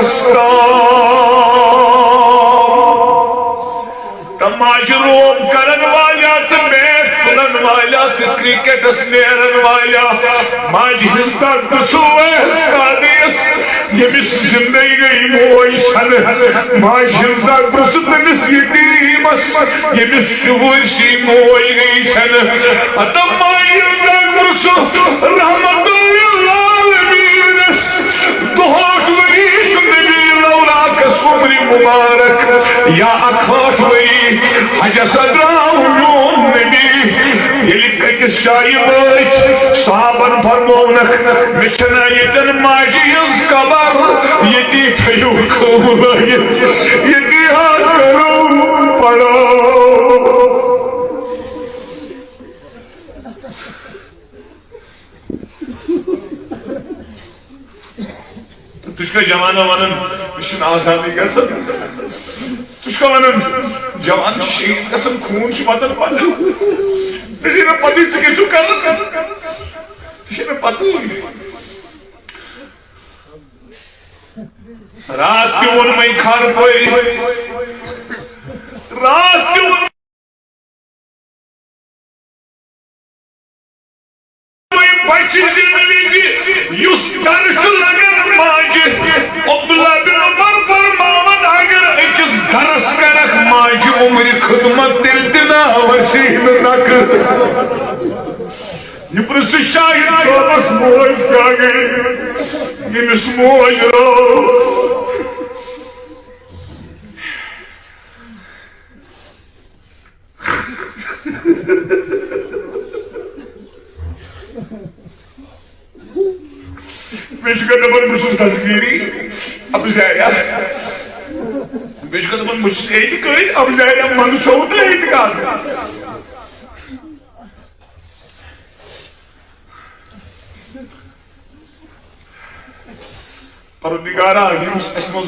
वस्ता तमाश रोम करन वाला तो मैच तुलन वाला तो क्रिकेटस नेरन वाला माज हिस्सा कुसुएस कादिस ये मिस जिंदगी गई मोई सन माज हिस्सा कुसुतनिस यतीमस ये मिस शुवसी मोई गई सन अतम माज हिस्सा कुसु रहमतुल्लाह अलमीनस दोहत वरी सुनबी लौला कसुमरी मुबारक या अखोट वरी हजसद्राउ योन नबी ये कटिस शाही बच साहबन फरमौनक मिछना यतन माजियस कबर ये दी थयु कबूलियत ये दिया करो पढ़ो तुझका जमाना वनन मिशन आजादी का सब तुझका वनन जवान शहीद कसम खून बदल बदल तुझे न पति से किचु कर तुझे न पति रात के उन में खार कोई रात के उन में बच्ची जिंदगी की युस दर्श लगन माज अब्दुल्लाह बिन उमर पर मामन अगर एकस दरस करख माज उम्र खिदमत तिलतना वसीम नक ये प्रस शाहिद सोबस मोज का गई ये मिस मोज रो Beşiktaş'ın mutsuz tasviri, Abuzaya. Beşiktaş'ın mutsuz eğitik öyle, Abuzaya manuşoğuda eğitik aldı. Parodigarı, esmoz.